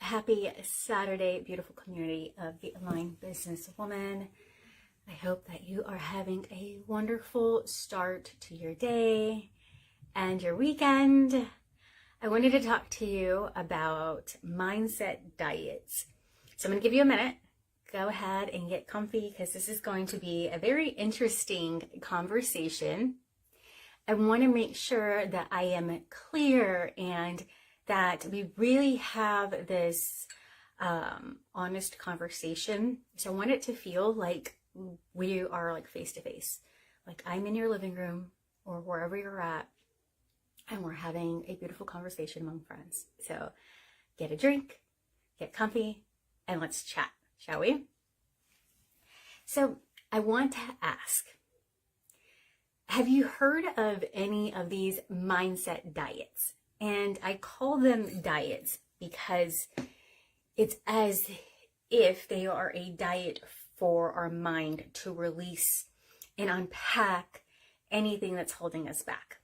Happy Saturday, beautiful community of the Aligned Businesswoman. I hope that you are having a wonderful start to your day and your weekend. I wanted to talk to you about mindset diets. So I'm going to give you a minute. Go ahead and get comfy because this is going to be a very interesting conversation. I want to make sure that I am clear and that we really have this honest conversation. So I want it to feel like we are like face to face, like I'm in your living room or wherever you're at, and we're having a beautiful conversation among friends. So get a drink, get comfy, and let's chat, shall we? So I want to ask, have you heard of any of these mindset diets? And I call them diets because it's as if they are a diet for our mind to release and unpack anything that's holding us back.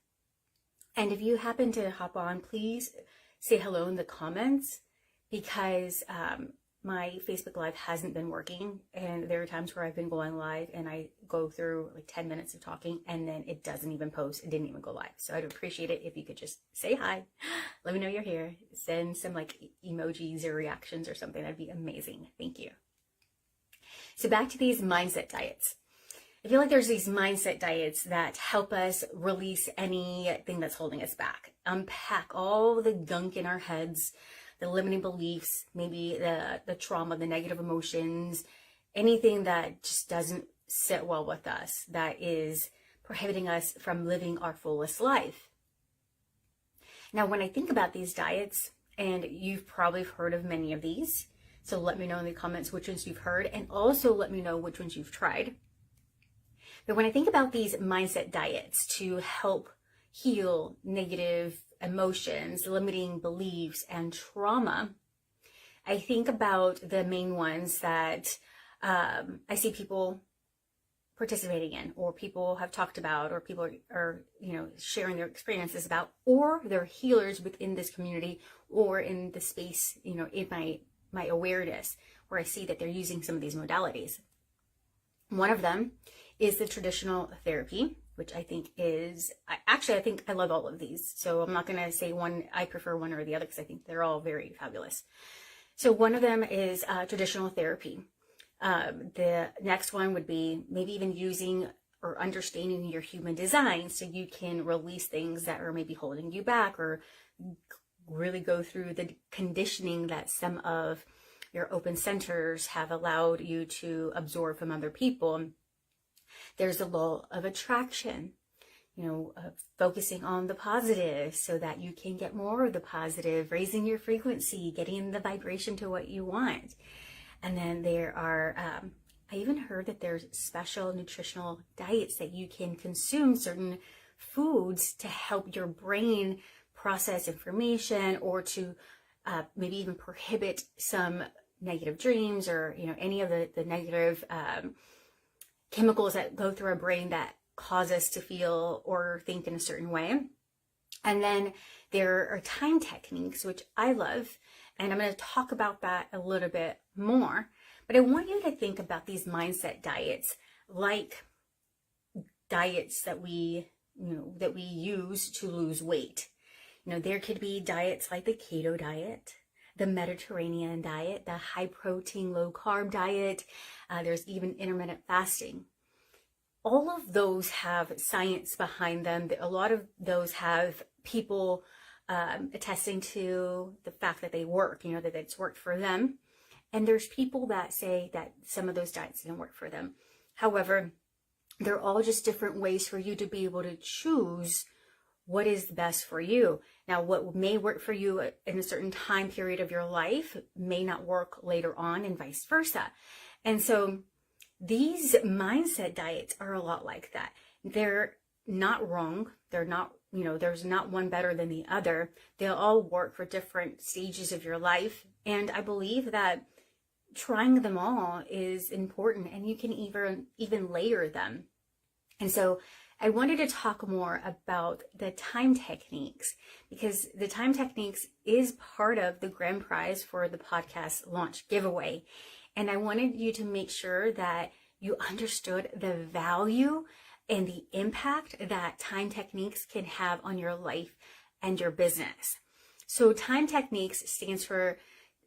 And if you happen to hop on, please say hello in the comments because my Facebook Live hasn't been working, and there are times where I've been going live and I go through like 10 minutes of talking and then it doesn't even post, it didn't even go live. So I'd appreciate it if you could just say hi, let me know you're here, send some like emojis or reactions or something. That'd be amazing. Thank you. So back to these mindset diets. I feel like there's these mindset diets that help us release anything that's holding us back, unpack all the gunk in our heads, the limiting beliefs, maybe the trauma, the negative emotions, anything that just doesn't sit well with us, that is prohibiting us from living our fullest life. Now, when I think about these diets, and you've probably heard of many of these, so let me know in the comments which ones you've heard, and also let me know which ones you've tried. But when I think about these mindset diets to help heal negative emotions, limiting beliefs, and trauma, I think about the main ones that I see people participating in, or people have talked about, or people are sharing their experiences about, or they're healers within this community or in the space, in my awareness, where I see that they're using some of these modalities. One of them is the traditional therapy, which I think is, I think I love all of these. So I'm not going to say one, I prefer one or the other, because I think they're all very fabulous. So one of them is traditional therapy. The next one would be maybe even using or understanding your human design so you can release things that are maybe holding you back, or really go through the conditioning that some of your open centers have allowed you to absorb from other people. There's the law of attraction, focusing on the positive so that you can get more of the positive, raising your frequency, getting the vibration to what you want. And then there are, I even heard that there's special nutritional diets that you can consume certain foods to help your brain process information, or to maybe even prohibit some negative dreams, or any of the negative chemicals that go through our brain that cause us to feel or think in a certain way. And then there are time techniques, which I love, and I'm going to talk about that a little bit more. But I want you to think about these mindset diets like diets that we use to lose weight. There could be diets like the keto diet, the Mediterranean diet, the high protein, low carb diet. There's even intermittent fasting. All of those have science behind them. A lot of those have people attesting to the fact that they work, that it's worked for them. And there's people that say that some of those diets didn't work for them. However, they're all just different ways for you to be able to choose what is the best for you. Now, what may work for you in a certain time period of your life may not work later on, and vice versa. And so these mindset diets are a lot like that. They're not wrong. They're not, there's not one better than the other. They'll all work for different stages of your life. And I believe that trying them all is important, and you can even layer them. And so I wanted to talk more about the time techniques, because the time techniques is part of the grand prize for the podcast launch giveaway. And I wanted you to make sure that you understood the value and the impact that time techniques can have on your life and your business. So time techniques stands for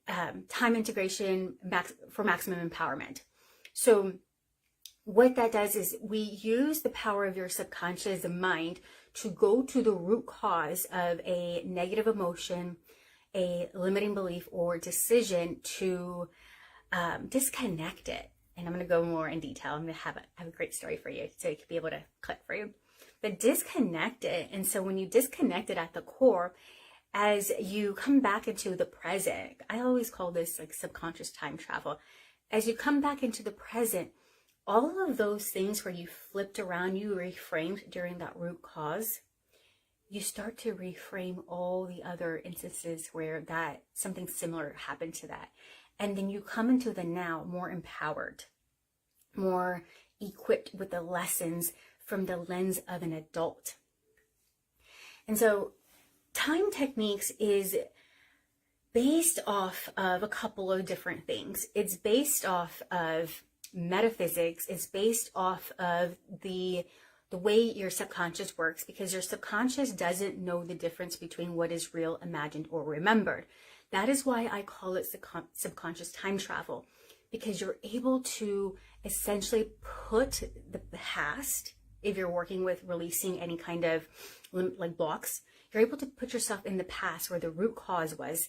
time integration for maximum empowerment. So what that does is we use the power of your subconscious mind to go to the root cause of a negative emotion, a limiting belief, or decision to disconnect it. And I'm going to go more in detail. I'm going to have a great story for you so it could be able to click for you. But disconnect it. And so when you disconnect it at the core, as you come back into the present, I always call this like subconscious time travel. As you come back into the present, all of those things where you flipped around, you reframed during that root cause, you start to reframe all the other instances where that something similar happened to that. And then you come into the now more empowered, more equipped with the lessons from the lens of an adult. And so time techniques is based off of a couple of different things. It's based off of metaphysics. It's based off of the way your subconscious works, because your subconscious doesn't know the difference between what is real, imagined, or remembered. That is why I call it subconscious time travel, because you're able to essentially put the past, if you're working with releasing any kind of like blocks, you're able to put yourself in the past where the root cause was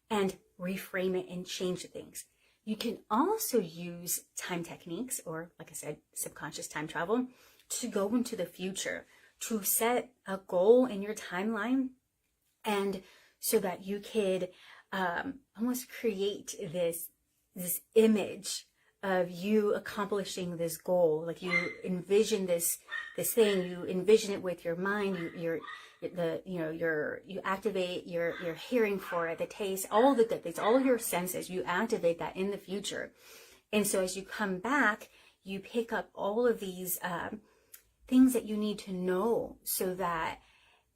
and reframe it and change things. You can also use time techniques, or like I said, subconscious time travel, to go into the future, to set a goal in your timeline, and so that you could almost create this image of you accomplishing this goal. Like you envision this thing, you envision it with your mind, you activate your hearing for it, the taste, all the good things, all your senses, you activate that in the future. And so as you come back, you pick up all of these things that you need to know, so that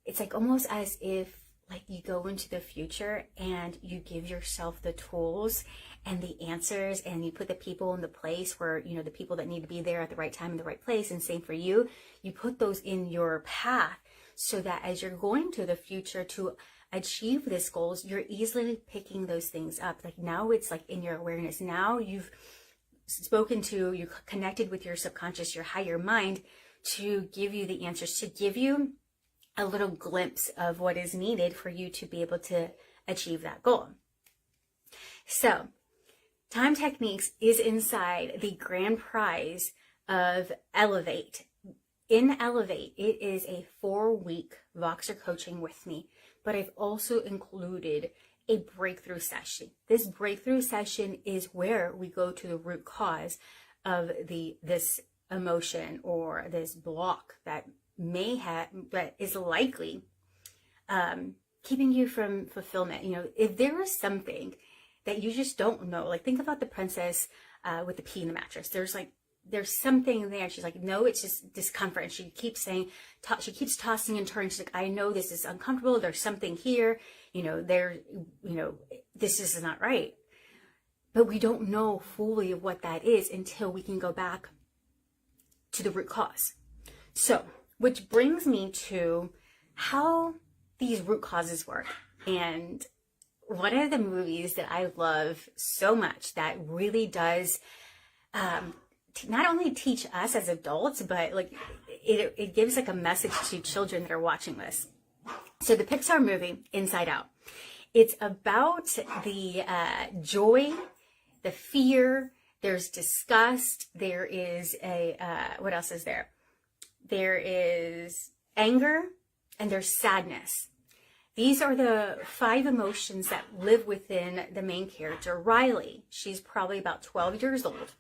it's like almost as if like you go into the future and you give yourself the tools and the answers, and you put the people in the place where, you know, the people that need to be there at the right time in the right place. And same for you, you put those in your path, so that as you're going to the future to achieve these goals, you're easily picking those things up. Like now it's like in your awareness. Now you've you connected with your subconscious, your higher mind, to give you the answers, to give you a little glimpse of what is needed for you to be able to achieve that goal. So time techniques is inside the grand prize of Elevate. In Elevate, it is a 4-week Voxer coaching with me, but I've also included a breakthrough session. This breakthrough session is where we go to the root cause of this emotion or this block that is likely keeping you from fulfillment. You know, if there is something that you just don't know, like think about the princess with the pea in the mattress. There's something there. She's like, no, it's just discomfort. And she keeps saying, she keeps tossing and turning. She's like, I know this is uncomfortable. There's something here, this is not right. But we don't know fully of what that is until we can go back to the root cause. So, which brings me to how these root causes work. And one of the movies that I love so much that really does not only teach us as adults, but like it gives like a message to children that are watching this. So the Pixar movie Inside Out, it's about the joy, the fear, there's disgust, there is what else is there? There is anger, and there's sadness. These are the 5 emotions that live within the main character, Riley. She's probably about 12 years old.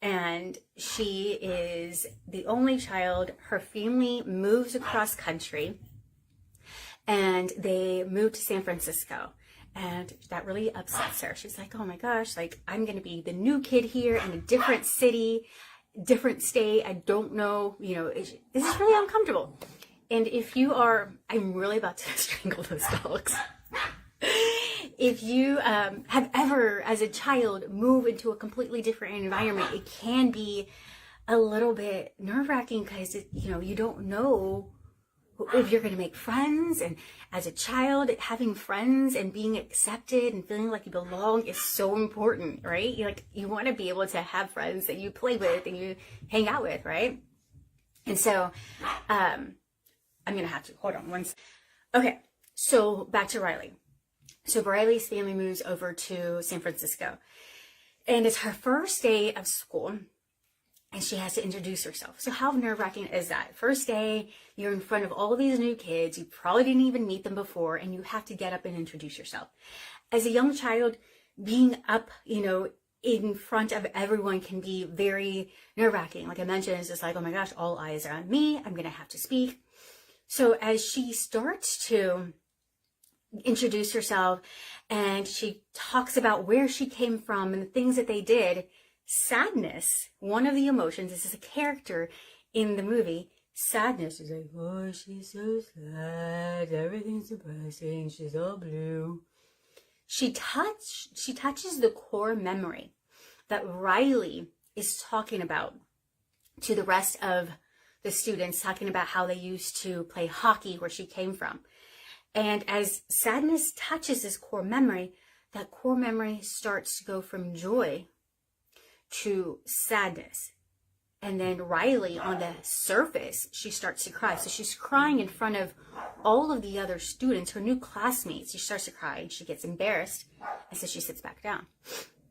And she is the only child. Her family moves across country, and they move to San Francisco. And that really upsets her. She's like, oh my gosh, like I'm going to be the new kid here in a different city. different state. I don't know, this is really uncomfortable. And if you are, I'm really about to strangle those dogs. If you have ever, as a child, moved into a completely different environment, it can be a little bit nerve-wracking because, you don't know if you're going to make friends. And as a child, having friends and being accepted and feeling like you belong is so important, right? You want to be able to have friends that you play with and you hang out with, right? And so I'm going to have to, hold on once. Okay, so back to Riley. So Riley's family moves over to San Francisco, and it's her first day of school, and she has to introduce herself. So how nerve-wracking is that? First day, you're in front of all these new kids. You probably didn't even meet them before, and you have to get up and introduce yourself. As a young child, being up, in front of everyone can be very nerve-wracking. Like I mentioned, it's just like, oh my gosh, all eyes are on me. I'm going to have to speak. So as she starts to introduce herself and she talks about where she came from and the things that they did, sadness, one of the emotions, this is a character in the movie, sadness is like, oh, she's so sad, everything's depressing, she's all blue. She touches the core memory that Riley is talking about to the rest of the students, talking about how they used to play hockey where she came from. And as sadness touches this core memory, that core memory starts to go from joy to sadness. And then Riley, on the surface, she starts to cry. So she's crying in front of all of the other students, her new classmates. She starts to cry and she gets embarrassed. And so she sits back down.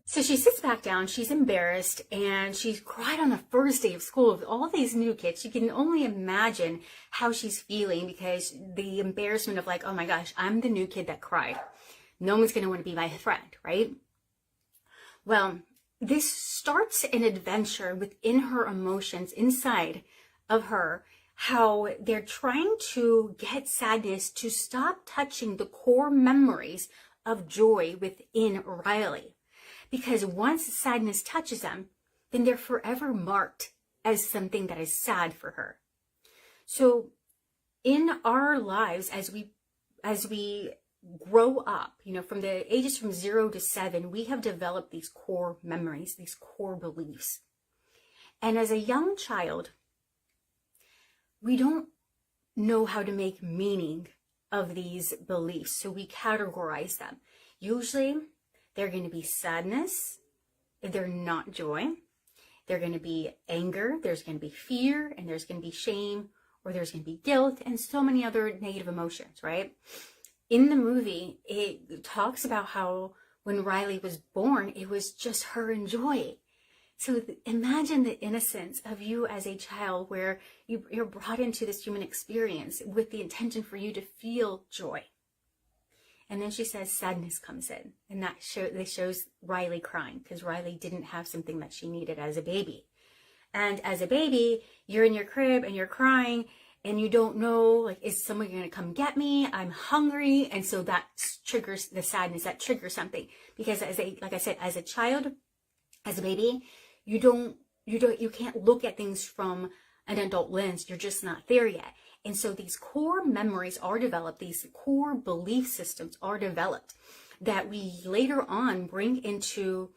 So she sits back down, she's embarrassed, and she's cried on the first day of school with all these new kids. She can only imagine how she's feeling because the embarrassment of like, oh my gosh, I'm the new kid that cried. No one's going to want to be my friend, right? Well, this starts an adventure within her emotions inside of her, how they're trying to get sadness to stop touching the core memories of joy within Riley. Because once sadness touches them, then they're forever marked as something that is sad for her. So in our lives, as we grow up, from the ages from 0 to 7, we have developed these core memories, these core beliefs. And as a young child, we don't know how to make meaning of these beliefs. So we categorize them. Usually, they're going to be sadness, they're not joy, they're going to be anger, there's going to be fear, and there's going to be shame, or there's going to be guilt, and so many other negative emotions, right? In the movie, it talks about how when Riley was born, it was just her and joy. So imagine the innocence of you as a child where you're brought into this human experience with the intention for you to feel joy. And then she says sadness comes in, and that shows Riley crying because Riley didn't have something that she needed as a baby. And as a baby, you're in your crib and you're crying and you don't know, like, is someone going to come get me? I'm hungry. And so that triggers the sadness, that triggers something. Because like I said, as a child, as a baby, you can't look at things from an adult lens. You're just not there yet. And so these core memories are developed, these core belief systems are developed that we later on bring into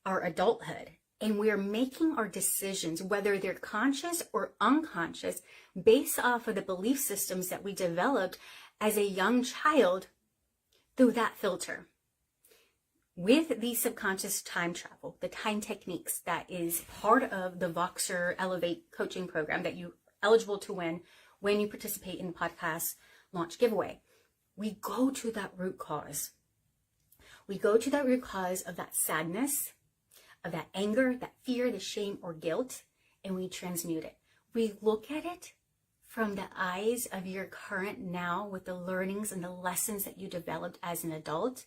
our adulthood. And we're making our decisions, whether they're conscious or unconscious, based off of the belief systems that we developed as a young child through that filter. With the subconscious time travel, the time techniques that is part of the Voxer Elevate coaching program that you're eligible to win when you participate in the podcast launch giveaway, we go to that root cause. We go to that root cause of that sadness, of that anger, that fear, the shame or guilt, and we transmute it. We look at it from the eyes of your current now with the learnings and the lessons that you developed as an adult.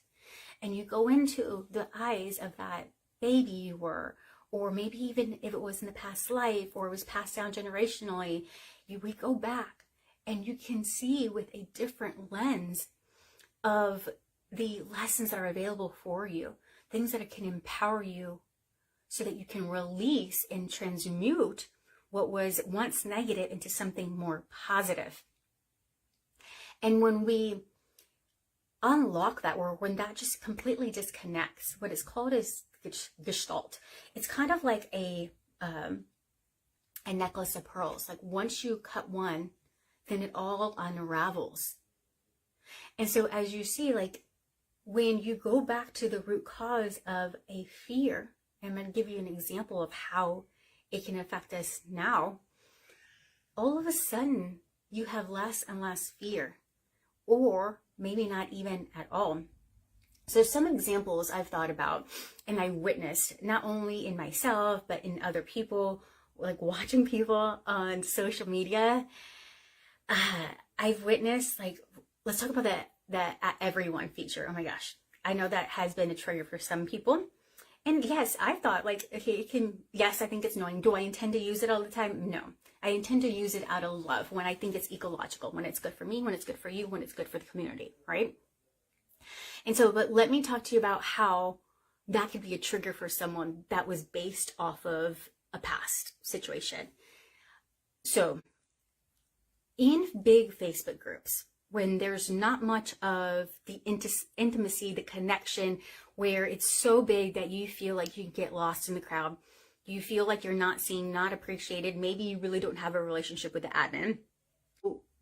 And you go into the eyes of that baby you were, or maybe even if it was in the past life or it was passed down generationally, we go back and you can see with a different lens of the lessons that are available for you, things that can empower you so that you can release and transmute what was once negative into something more positive. And when we unlock that, or when that just completely disconnects, what is called is gestalt. It's kind of like a necklace of pearls. Like once you cut one, then it all unravels. And so as you see, like when you go back to the root cause of a fear, I'm going to give you an example of how it can affect us now. All of a sudden, you have less and less fear, or maybe not even at all. So some examples I've thought about and I witnessed, not only in myself, but in other people, like watching people on social media. I've witnessed, like, let's talk about the at everyone feature. Oh my gosh. I know that has been a trigger for some people. And yes, I thought like, okay, it can, yes, I think it's annoying. Do I intend to use it all the time? No. I intend to use it out of love, when I think it's ecological, when it's good for me, when it's good for you, when it's good for the community, right? And so, but let me talk to you about how that could be a trigger for someone that was based off of a past situation. So in big Facebook groups, when there's not much of the intimacy, the connection, where it's so big that you feel like you get lost in the crowd, you feel like you're not seen, not appreciated, maybe you really don't have a relationship with the admin.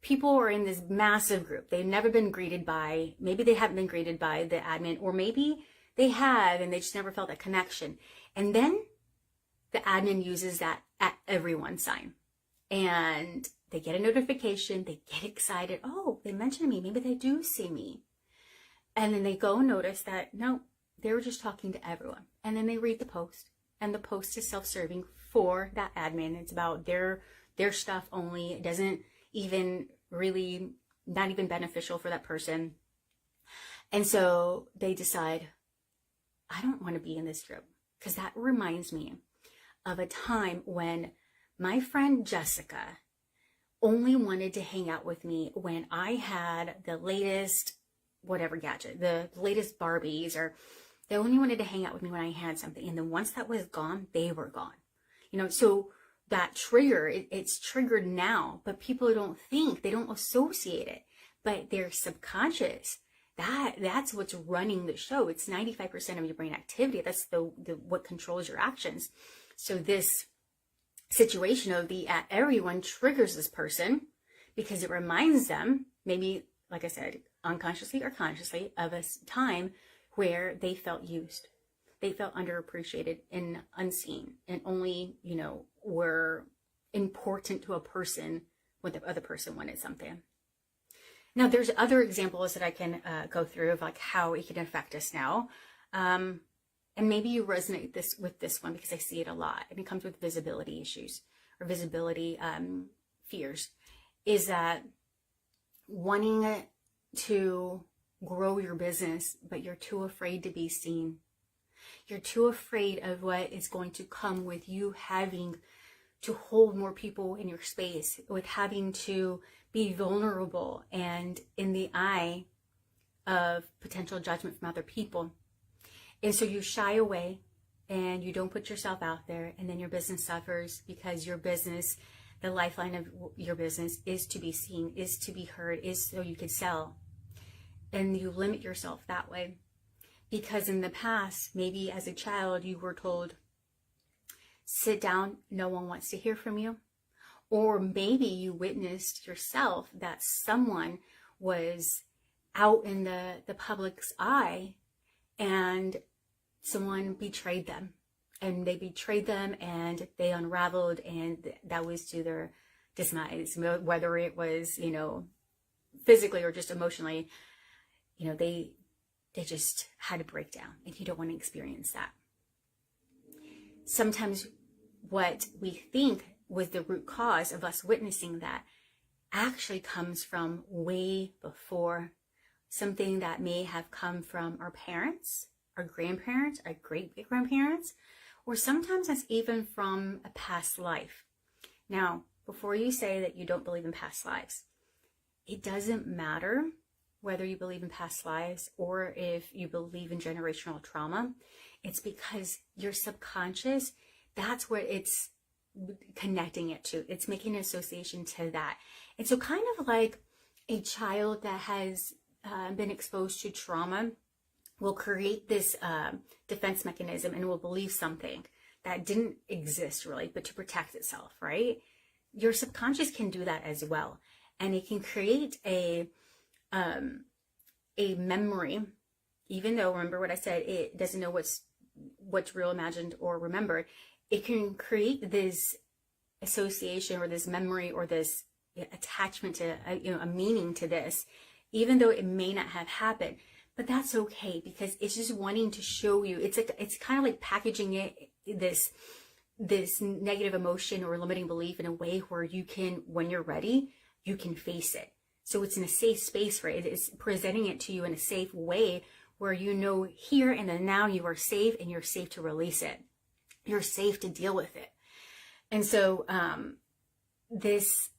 People are in this massive group. They've never been greeted by, maybe they haven't been greeted by the admin, or maybe they have and they just never felt that connection. And then the admin uses that at everyone sign. And they get a notification, they get excited. Oh, they mentioned me, maybe they do see me. And then they go and notice that, no, they were just talking to everyone. And then they read the post, and the post is self-serving for that admin. It's about their stuff only. It doesn't even really, not even beneficial for that person. And so they decide, I don't want to be in this group, because that reminds me of a time when my friend Jessica only wanted to hang out with me when I had the latest whatever gadget, the latest Barbies, or they only wanted to hang out with me when I had something. And then once that was gone, they were gone. You know, so that trigger, it's triggered now, but people don't think, they don't associate it, but their subconscious, that's what's running the show. It's 95% of your brain activity. That's the what controls your actions. So this situation of the at everyone triggers this person because it reminds them, maybe, like I said, unconsciously or consciously, of a time where they felt used. They felt underappreciated and unseen, and only, you know, were important to a person when the other person wanted something. Now, there's other examples that I can go through of like how it can affect us now. And maybe you resonate with this one because I see it a lot. And it comes with visibility issues or visibility fears. Is that wanting to grow your business, but you're too afraid to be seen. You're too afraid of what is going to come with you having to hold more people in your space, with having to be vulnerable and in the eye of potential judgment from other people. And so you shy away and you don't put yourself out there, and then your business suffers because your business, the lifeline of your business, is to be seen, is to be heard, is so you can sell. And you limit yourself that way. Because in the past, maybe as a child, you were told, sit down, no one wants to hear from you. Or maybe you witnessed yourself that someone was out in the public's eye and someone betrayed them. And they betrayed them and they unraveled, and that was to their demise. Whether it was, you know, physically or just emotionally, you know, they just had a breakdown, and you don't want to experience that. Sometimes what we think was the root cause of us witnessing that actually comes from way before, something that may have come from our parents, our grandparents, our great-grandparents, or sometimes that's even from a past life. Now, before you say that you don't believe in past lives, it doesn't matter whether you believe in past lives or if you believe in generational trauma, it's because your subconscious, that's what it's connecting it to. It's making an association to that. And so kind of like a child that has been exposed to trauma will create this defense mechanism and will believe something that didn't exist really, but to protect itself, right? Your subconscious can do that as well. And it can create a memory, even though, remember what I said, it doesn't know what's real, imagined, or remembered. It can create this association or this memory or this attachment to a meaning to this, even though it may not have happened. But that's okay, because it's just wanting to show you. It's kind of like packaging this negative emotion or limiting belief in a way where you can, when you're ready, you can face it. So it's in a safe space, right? It's presenting it to you in a safe way where you know here and then now you are safe, and you're safe to release it. You're safe to deal with it. And so this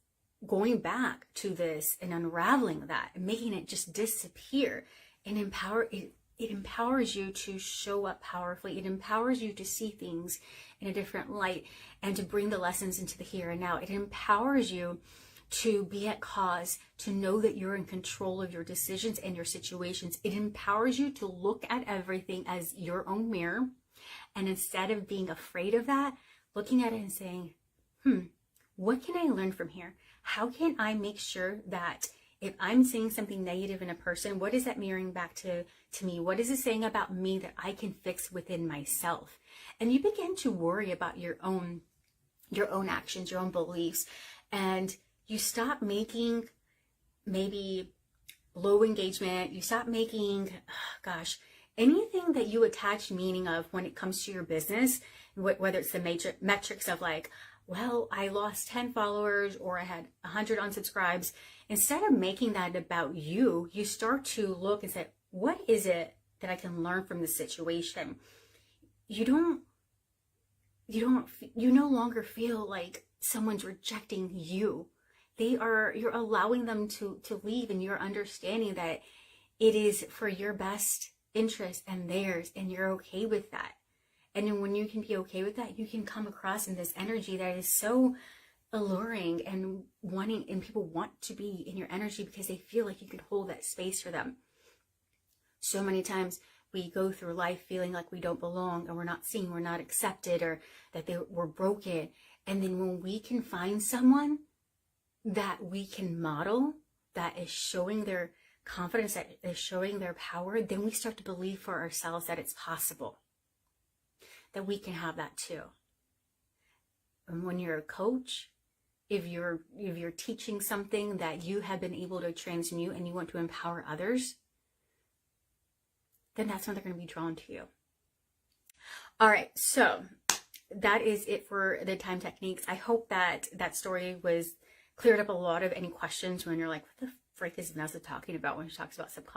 going back to this and unraveling that and making it just disappear and it empowers you to show up powerfully. It empowers you to see things in a different light and to bring the lessons into the here and now. It empowers you to be at cause, to know that you're in control of your decisions and your situations. It empowers you to look at everything as your own mirror. And instead of being afraid of that, looking at it and saying, what can I learn from here? How can I make sure that if I'm seeing something negative in a person, what is that mirroring back to me? What is it saying about me that I can fix within myself? And you begin to worry about your own actions, your own beliefs, and you stop making maybe low engagement. You stop making, anything that you attach meaning of when it comes to your business, whether it's the metrics of like, well, I lost 10 followers or I had 100 unsubscribes. Instead of making that about you, you start to look and say, what is it that I can learn from this situation? You no longer feel like someone's rejecting you. You're allowing them to leave, and you're understanding that it is for your best interest and theirs, and you're okay with that. And then when you can be okay with that, you can come across in this energy that is so alluring and people want to be in your energy because they feel like you could hold that space for them. So many times we go through life feeling like we don't belong, and we're not seen, we're not accepted, or that we're broken. And then when we can find someone that we can model, that is showing their confidence, that is showing their power, then we start to believe for ourselves that it's possible, that we can have that too. And when you're a coach, if you're teaching something that you have been able to transmute and you want to empower others, then that's when they're going to be drawn to you. All right, so that is it for the time techniques. I hope that story cleared up a lot of any questions when you're like, what the frick is Vanessa talking about when she talks about subconscious